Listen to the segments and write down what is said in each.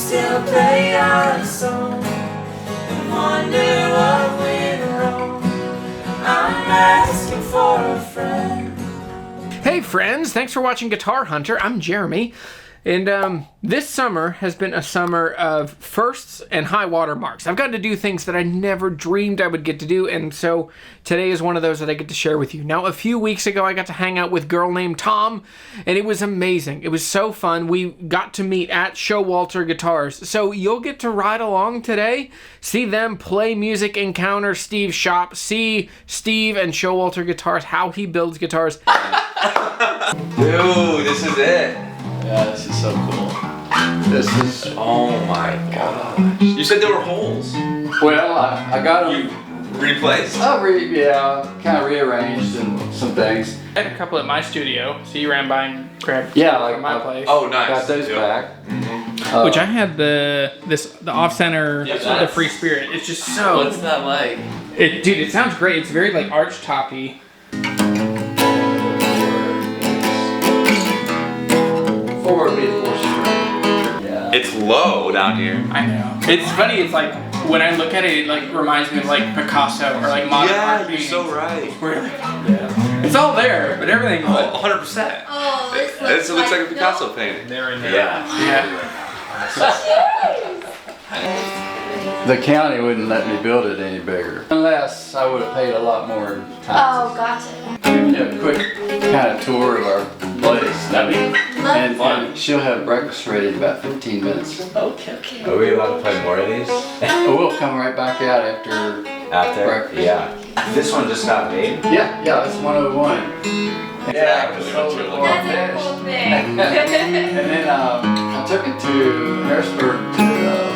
still play our song and wonder what went wrong. I'm asking for a friend. Hey friends, thanks for watching Guitar Hunter. I'm Jeremy. And this summer has been a summer of firsts and high water marks. I've gotten to do things that I never dreamed I would get to do, and so today is one of those that I get to share with you. Now, a few weeks ago, I got to hang out with a girl named Tom, and it was amazing. It was so fun. We got to meet at Showalter Guitars, so you'll get to ride along today, see them play music, encounter Steve's shop, see Steve and Showalter Guitars, how he builds guitars. Dude, this is it. Yeah, this is so cool. This is... Oh my gosh. You said there were holes. Well, I got them... Replaced? Yeah, kind of rearranged and some things. I had a couple at my studio, so you ran by and grabbed like my place. Oh, nice. Got those back. Mm-hmm. Which I had the off-center, the Freespirit. It's just so... What's that like? Dude, it sounds great. It's very like arch-toppy. 4 would be the 4 string. Yeah. It's low down here. I know. It's funny. It's like when I look at it, it like reminds me of like Picasso or like modern art Yeah, you're paintings. so right. Where like, it's all there, but everything. Oh, 100%. Oh, This looks like a Picasso painting. There and there. Yeah. The county wouldn't let me build it any bigger. Unless I would have paid a lot more Oh, taxes. gotcha. Give you a quick kind of tour of our place. And she'll have breakfast ready in about 15 minutes. Okay. Are we allowed to play more of these? Oh, we'll come right back out after breakfast. Yeah. This one just got made? Yeah, that's 101. Yeah, it was sold at That's a cool thing. And then I took it to Harrisonburg to the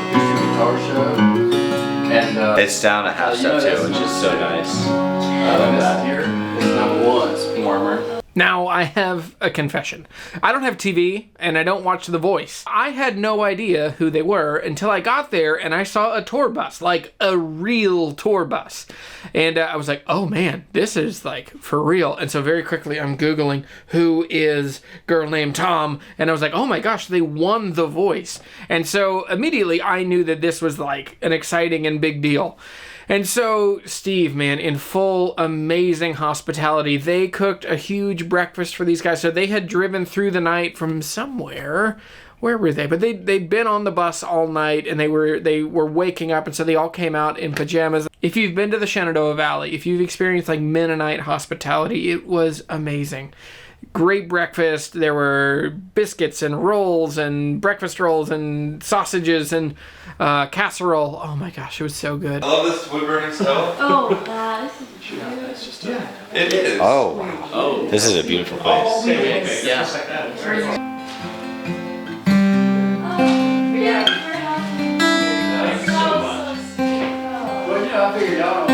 Acoustic Guitar Show. And It's down a half step too, which is so nice. I love that. Here is number 1. It's Warmer. Now, I have a confession. I don't have TV, and I don't watch The Voice. I had no idea who they were until I got there and I saw a tour bus, like a real tour bus. And I was like, oh man, this is like for real. And so very quickly I'm Googling who is girl named Tom, and I was like, oh my gosh, they won The Voice. And so immediately I knew that this was like an exciting and big deal. And so Steve, man, in full amazing hospitality, they cooked a huge breakfast for these guys. So they had driven through the night from somewhere. Where were they? But they'd been on the bus all night, and they were waking up, and so they all came out in pajamas. If you've been to the Shenandoah Valley, if you've experienced like Mennonite hospitality, it was amazing. Great breakfast. There were biscuits and rolls and breakfast rolls and sausages and casserole. Oh my gosh, it was so good. I love this wood burning stove. Oh, wow, this is beautiful. It's just It is. Oh, wow. Oh. This is a beautiful place. Yeah. Yeah. So sweet. Well, I figured out.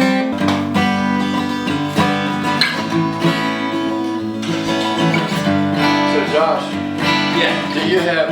So, Josh, do you have...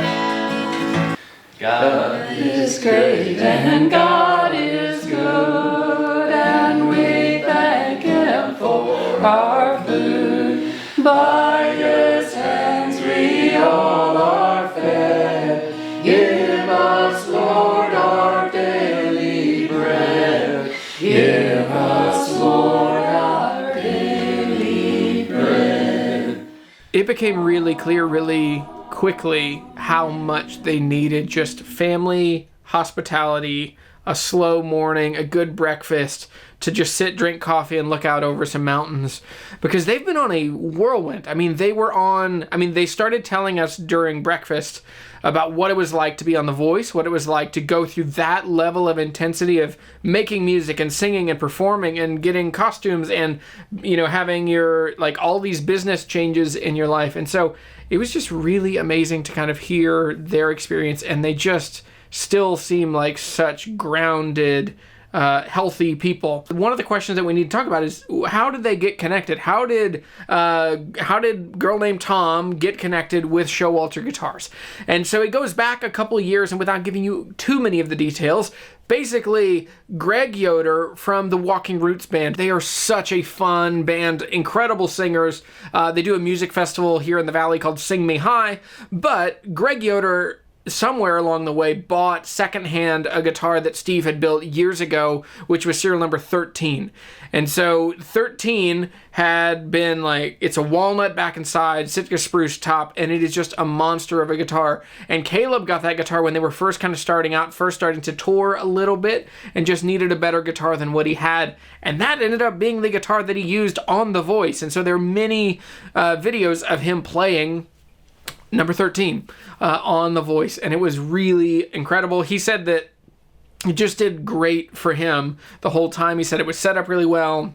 God is great and God is good, and we thank Him for our food. By His hands we all are fed. Give us, Lord, our daily bread. Give us, Lord, our daily bread. It became really clear really quickly how much they needed just family, hospitality, a slow morning, a good breakfast, to just sit, drink coffee, and look out over some mountains. Because they've been on a whirlwind. I mean, they started telling us during breakfast about what it was like to be on The Voice, what it was like to go through that level of intensity of making music and singing and performing and getting costumes and, you know, having your, like, all these business changes in your life. And so it was just really amazing to kind of hear their experience, and they just still seem like such grounded, healthy people. One of the questions that we need to talk about is, how did they get connected? How did girl named Tom get connected with Showalter Guitars? And so it goes back a couple of years, and without giving you too many of the details, basically Greg Yoder from the Walking Roots Band. They are such a fun band, incredible singers. They do a music festival here in the Valley called Sing Me High, but Greg Yoder somewhere along the way, bought secondhand a guitar that Steve had built years ago, which was serial number 13. And so 13 had been like, it's a walnut back and side, Sitka spruce top, and it is just a monster of a guitar. And Caleb got that guitar when they were first kind of starting out, first starting to tour a little bit, and just needed a better guitar than what he had. And that ended up being the guitar that he used on The Voice. And so there are many videos of him playing number 13 on The Voice, and it was really incredible. He said that it just did great for him the whole time. He said it was set up really well,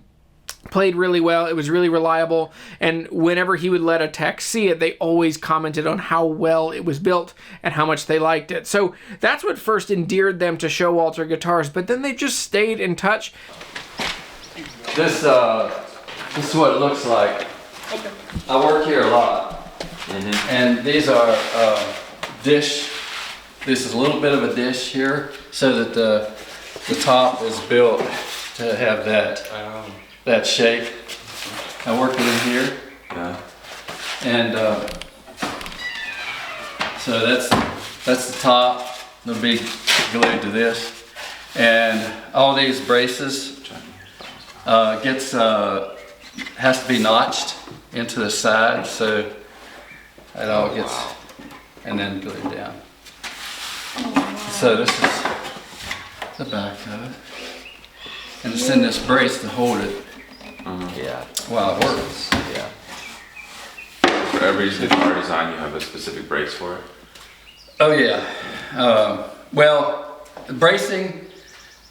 played really well, it was really reliable, and whenever he would let a tech see it, they always commented on how well it was built and how much they liked it. So that's what first endeared them to Showalter guitars, but then they just stayed in touch. This is what it looks like. I work here a lot. And these are dish. This is a little bit of a dish here, so that the top is built to have that shape. I work it in here. Yeah. And so that's the top. They'll be glued to this, and all these braces has to be notched into the side, so it all gets, and then glued down. So this is the back of it. And it's in this brace to hold it Yeah. while it works. Yeah. For every guitar design, you have a specific brace for it. Oh yeah. Well, the bracing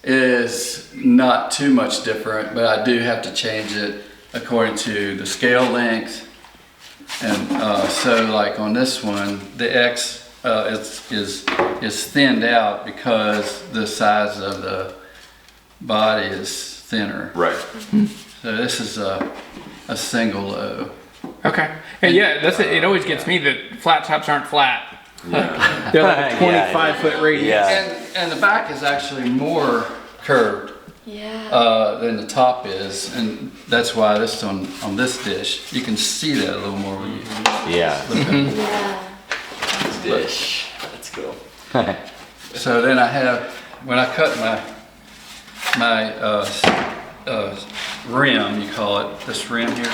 is not too much different, but I do have to change it according to the scale length. And so like on this one, the X is thinned out because the size of the body is thinner. Right. So this is a single low. Okay. And yeah, that's it. It always gets me that flat tops aren't flat. Yeah. They're like a 25-foot radius. Yeah. And the back is actually more curved Yeah. than the top is, and that's why this on this dish you can see that a little more when you Yeah. Yeah. Dish. That's cool. So then I have, when I cut my rim, you call it, this rim here,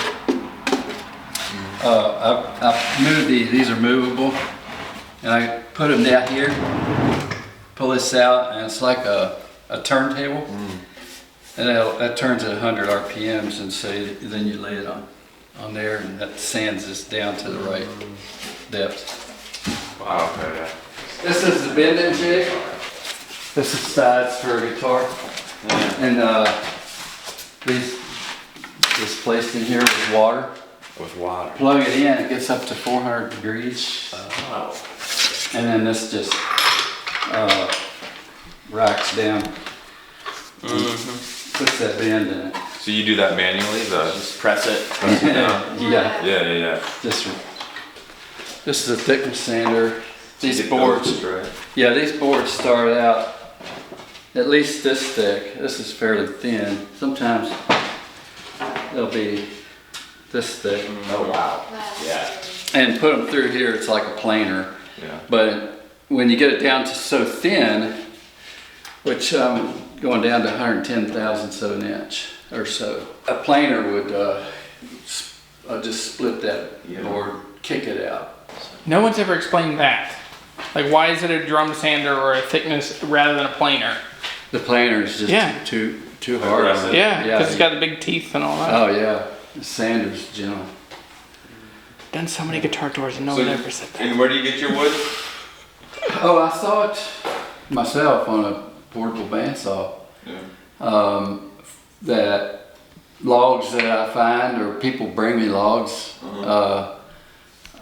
I moved these are movable, and I put them down here, pull this out, and it's like a turntable, and that turns at 100 RPMs, and so then you lay it on there, and that sands this down to the right depth. Wow. Okay. Yeah. This is the bending jig. This is sides for a guitar. And this placed in here with water. With water. Plug it in, it gets up to 400 degrees. Oh. And then this just racks down. Puts that bend in it. So you do that manually? Just press it. Press it down? Yeah. Yeah. This is a thickness sander. These Get boards. those right. Yeah, these boards start out at least this thick. This is fairly thin. Sometimes they'll be this thick. Oh wow. Yeah. And put them through here, it's like a planer. Yeah. But when you get it down to so thin, which I'm going down to 110 thousandths of an inch or so, a planer would just split that board, kick it out. No one's ever explained that. Like, why is it a drum sander or a thickness rather than a planer? The planer is just too hard. Aggressive. Yeah, because Yeah. it's got the big teeth and all that. Oh yeah, the sander's gentle. Done so many guitar tours and no So one ever said that. And where do you get your wood? Oh, I saw it myself on a portable bandsaw. Yeah. That logs that I find, or people bring me logs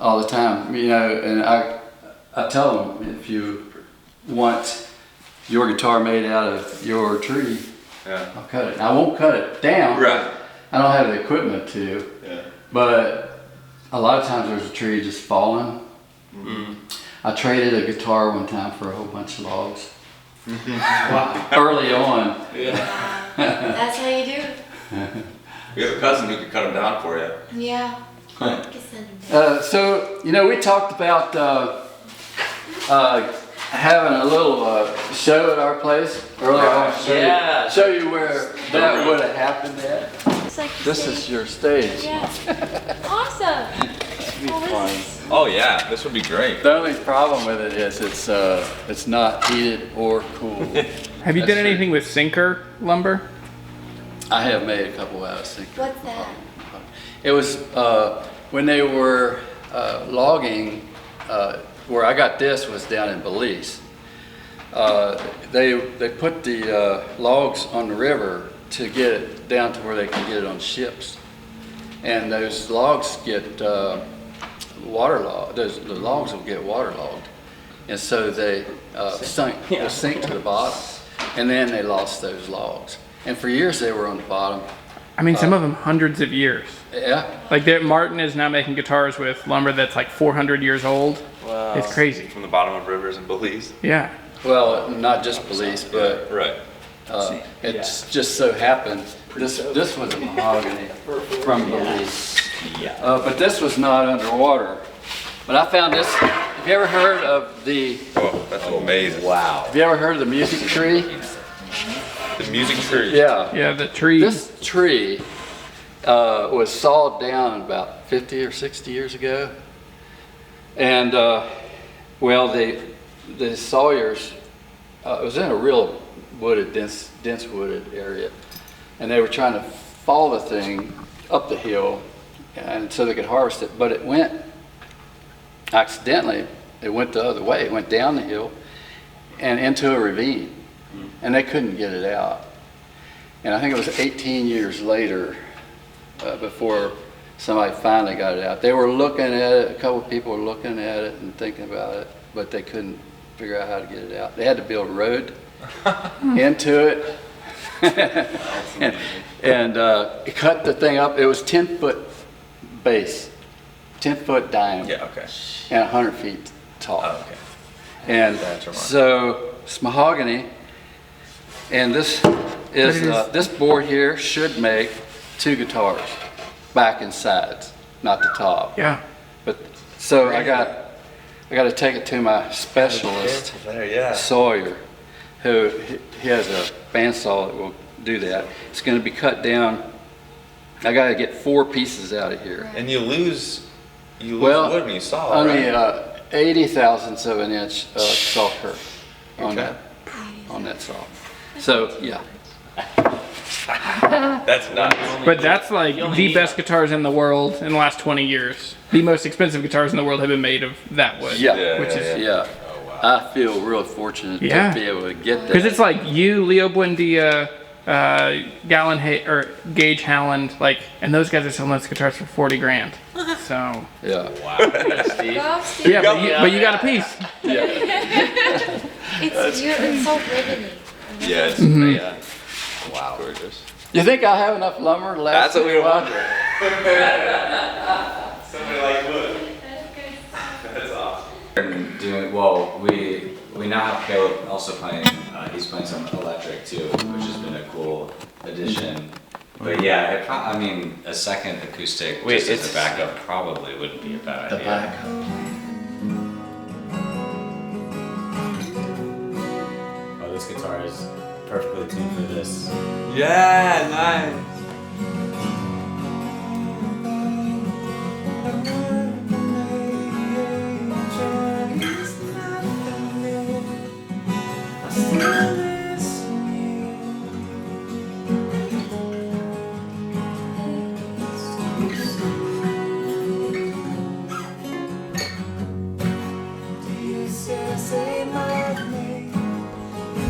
all the time, you know, and I tell them, if you want your guitar made out of your tree, Yeah. I'll cut it. I won't cut it down. Right. I don't have the equipment to, Yeah. but a lot of times there's a tree just falling. I traded a guitar one time for a whole bunch of logs. Early on. Yeah. That's how you do it. We have a cousin who could cut them down for you. Yeah. You can send them down. So, you know, we talked about having a little show at our place earlier. I want to show you where that would have happened at. It's like the This stage. is your stage. Yeah. Awesome. Well, this is- Oh yeah, this would be great. The only problem with it is it's not heated or cooled. Have you done anything with sinker lumber? I have made a couple out of sync. What's that? It was when they were logging. Where I got this was down in Belize. They put the logs on the river to get it down to where they can get it on ships, and those logs get waterlogged. The logs will get waterlogged, and so they sink to the bottom, and then they lost those logs. And for years they were on the bottom. I mean, some of them hundreds of years. Yeah. Like Martin is now making guitars with lumber that's like 400 years old. Wow. It's crazy. From the bottom of rivers in Belize. Yeah. Well, not just Belize, but Right. it's just so happened this was a mahogany from Belize. But this was not underwater. But I found this. Have you ever heard of the? Oh, that's amazing. Wow. Have you ever heard of the music tree? The music tree. Yeah. Yeah, the tree. This tree was sawed down about 50 or 60 years ago, and well, the sawyers it was in a real wooded, dense wooded area, and they were trying to follow the thing up the hill, and so they could harvest it. But it went accidentally. It went the other way. It went down the hill and into a ravine. And they couldn't get it out. And I think it was 18 years later before somebody finally got it out. They were looking at it, a couple of people were looking at it and thinking about it, but they couldn't figure out how to get it out. They had to build a road into it and cut the thing up. It was 10-foot base, 10-foot diameter, Yeah. Okay. and 100 feet tall. Oh, okay. And That's remarkable. so it's mahogany, and this is this board here should make 2 guitars, back and sides, not the top. Yeah. But so I got to take it to my specialist, There, yeah. Sawyer, who he has a bandsaw that will do that. It's going to be cut down. I got to get 4 pieces out of here. And you lose Well, wood when you saw, only right? 80 thousandths of an inch saw curve on Okay. that saw. So yeah. That's nuts. But that's like the best guitars in the world in the last 20 years. The most expensive guitars in the world have been made of that wood. Yeah, Which is yeah. I feel real fortunate Yeah. to be able to get that. because it's like you, Leo Buendia, or Gage Howland, like, and those guys are selling those guitars for 40 grand. So Yeah. Steve. Go, Steve. yeah, but you got a piece. It's so riveting. Yeah, it's Yeah. Wow. gorgeous. You think I have enough lumber left? That's what we were wondering. Somebody like wood. That's awesome. Doing well. We now have Caleb also playing. He's playing some electric too, which has been a cool addition. But yeah, I mean, a second acoustic Wait, just as it's- a backup probably wouldn't be a bad The idea. back. Oh, this guitar is perfectly tuned for this. Yeah, nice.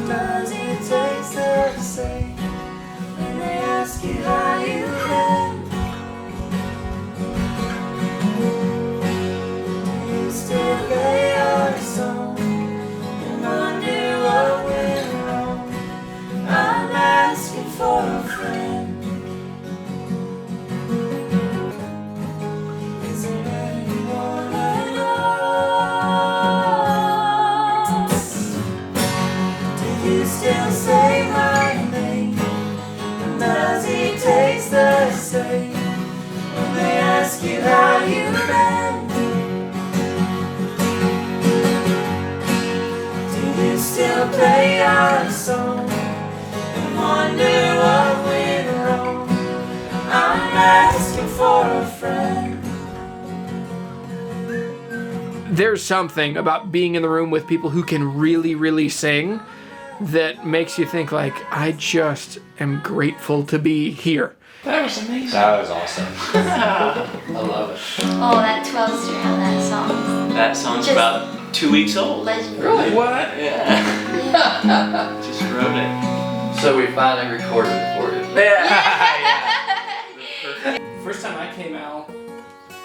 Does it taste the same when they ask you how you been? Do you still play your song and wonder what went wrong? I'm asking for a friend. Is there anyone at all? Do you still say my name? And does it taste the same when they ask you how you've been? we'll play our song and wonder what went wrong. I'm asking for a friend. There's something about being in the room with people who can really, really sing that makes you think like, I just am grateful to be here. That was amazing. That was awesome. I love it. Oh, that 12 string on that song. That song's Just about 2 weeks old. Legendary. Really? What? Yeah. Just wrote it. So we finally recorded it for you. First time I came out,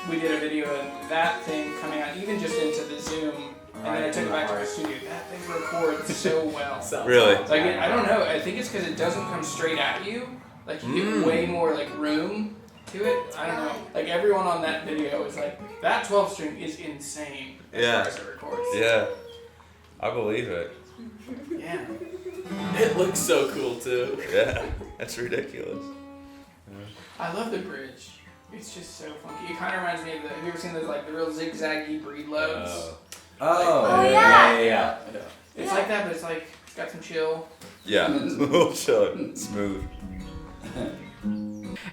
we did a video of that thing coming out, even just into the Zoom, and then I took it back to the studio. That thing records so well. Really? Like, I don't know, I think it's because it doesn't come straight at you. Like, you get way more, like, room to it. I don't know. Like, everyone on that video is like, that 12 string is insane as far as it records. Yeah. I believe it. Yeah. It looks so cool too. Yeah. That's ridiculous. I love the bridge. It's just so funky. It kind of reminds me of have you ever seen those, like, the real zigzaggy breed loads? Oh, yeah. Yeah. It's like that, but it's like, it's got some chill. Yeah. A little chill. Smooth.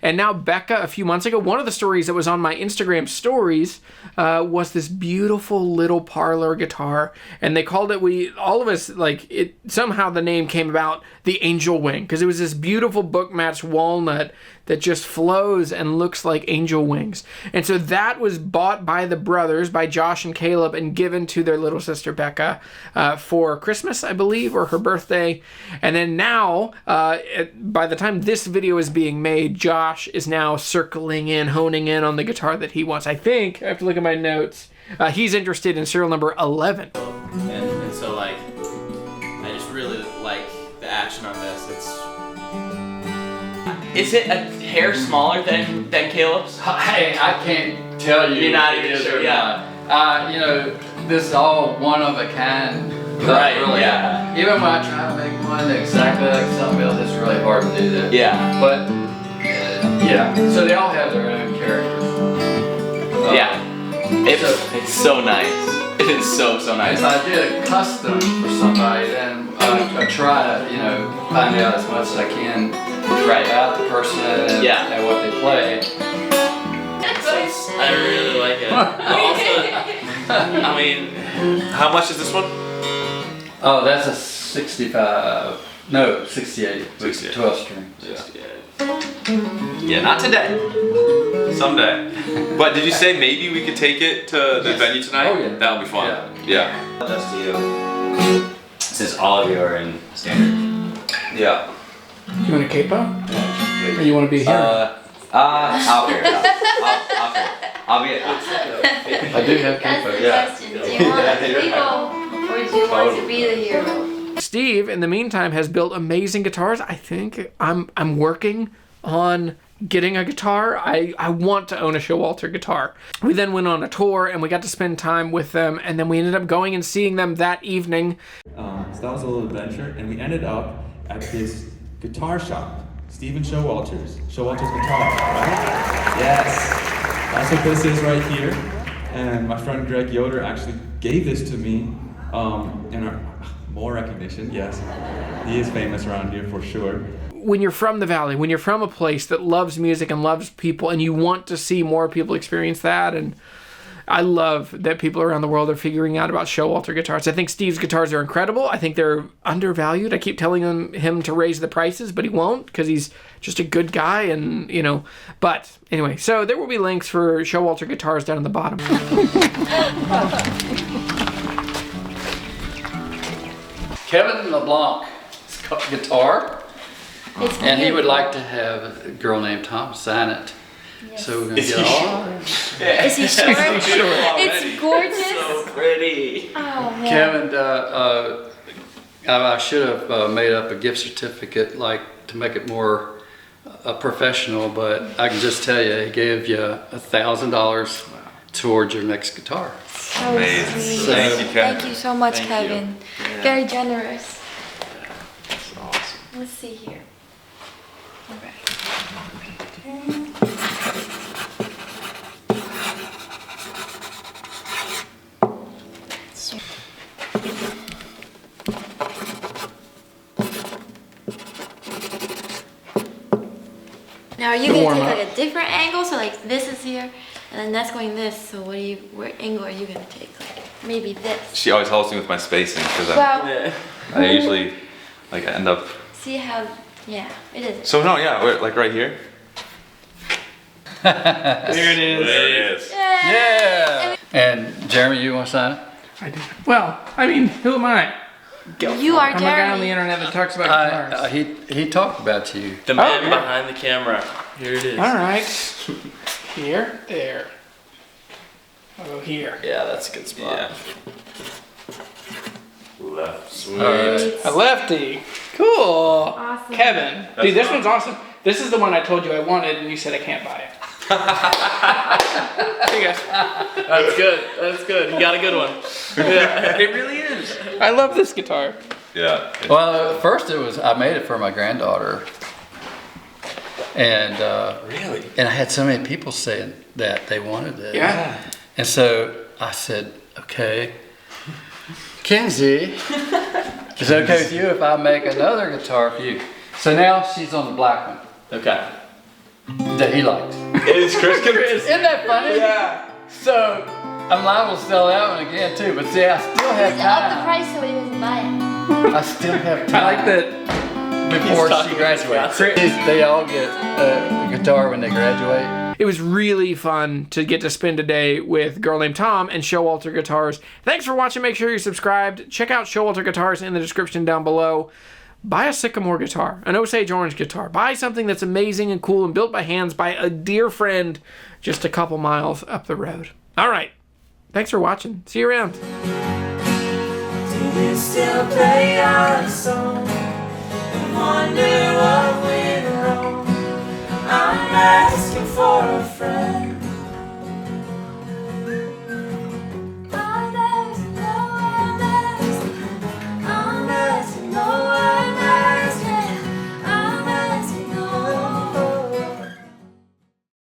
And now Becca, a few months ago, one of the stories that was on my Instagram stories was this beautiful little parlor guitar, and they called it, all of us, like, it somehow the name came about, the Angel Wing, because it was this beautiful book matched walnut that just flows and looks like angel wings. And so that was bought by the brothers, by Josh and Caleb, and given to their little sister Becca for Christmas, I believe, or her birthday. And then now, by the time this video is being made, Josh is now circling in, honing in on the guitar that he wants. I think, I have to look at my notes, he's interested in serial number 11. And so, like, I just really like the action on this. Is it a hair smaller than Caleb's? Hey, I can't tell you. You're not if it even is sure, or yeah. not. You know, this is all one of a kind. Right, Really. yeah. Even when I try to make one exactly like something else, it's really hard to do that. Yeah. But yeah, so they all have their own characters. Yeah. It's so nice. It is so nice. If I did a custom for somebody, then I try to, find out as much as I can about the person and what they play. I really like it. Also, I mean, How much is this one? Oh, that's a 68. 68. 12 string. Yeah, not today. Someday. But did you say maybe we could take it to the venue tonight? Oh, yeah. That would be fun. Yeah. Just to you. Since all of you are in standard. Yeah. You want a capo? Or you want to be here? I'll figure it out. I'll be I do have That's the Yeah. question. Do you want to legal or do you want to be the hero? Steve, in the meantime, has built amazing guitars. I think I'm working on getting a guitar. I want to own a Showalter guitar. We then went on a tour and we got to spend time with them, and then we ended up going and seeing them that evening. So that was a little adventure, and we ended up at this guitar shop, Steve and Showalters. Showalters Guitar, right? Yes. That's what this is right here. And my friend Greg Yoder actually gave this to me in more recognition, yes. He is famous around here for sure. When you're from the Valley, when you're from a place that loves music and loves people, and you want to see more people experience that, and I love that people around the world are figuring out about Showalter guitars. I think Steve's guitars are incredible. I think they're undervalued. I keep telling him to raise the prices, but he won't because he's just a good guy, and But anyway, so there will be links for Showalter guitars down in the bottom. Kevin LeBlanc's guitar, and he would like to have a girl named Tom sign it. Yes. So we're gonna get all. Is he short? It's gorgeous. so pretty. Oh man. Kevin, I should have made up a gift certificate to make it more professional, but I can just tell you, he gave you $1,000 towards your next guitar. So Amazing. sweet. Thank you, Kevin. Thank you so much, Thank Kevin. you. Very generous. That's awesome. Let's see here. All right. Now, are you gonna warm take up. like a different angle? So like this is here, and then that's going this. So what angle are you gonna take? Like maybe this. She always helps me with my spacing because Well, I usually like end up. see how? Yeah, it is. So no, yeah, we're like right here. There it is. There it is. Yeah. And Jeremy, you want to sign it? I do. Well, I mean, who am I? You are I'm a guy on the Jeremy. internet that talks about guitars. He talked about you. The man yeah. behind the camera. Here it is. All right. Here, there. I'll go here. Yeah, that's a good spot. Left. Sweet. All right. A lefty. Cool. Awesome. Kevin. Dude, this one's awesome. This is the one I told you I wanted and you said I can't buy it. Here you guys. That's good. That's good. You got a good one. Yeah. It really is. I love this guitar. Yeah. Well, first I made it for my granddaughter, and Really? and I had so many people saying that they wanted it. Yeah. And so I said, okay, Kinsey, is it okay with you if I make another guitar for you? So now she's on the black one Okay. that he likes. Is Chris gonna? Isn't that funny? Yeah. So I'm liable to sell that one again too, but see, I still have Just up the time. price so he doesn't buy it. I still have I time. like that. Before talking she with his graduates. fiance. They all get a guitar when they graduate. It was really fun to get to spend a day with a girl named Tom and Showalter Guitars. Thanks for watching. Make sure you're subscribed. Check out Showalter Guitars in the description down below. Buy a Sycamore guitar, an Osage Orange guitar. Buy something that's amazing and cool and built by hands by a dear friend just a couple miles up the road. All right. Thanks for watching. See you around. Do you still play our song and wonder what we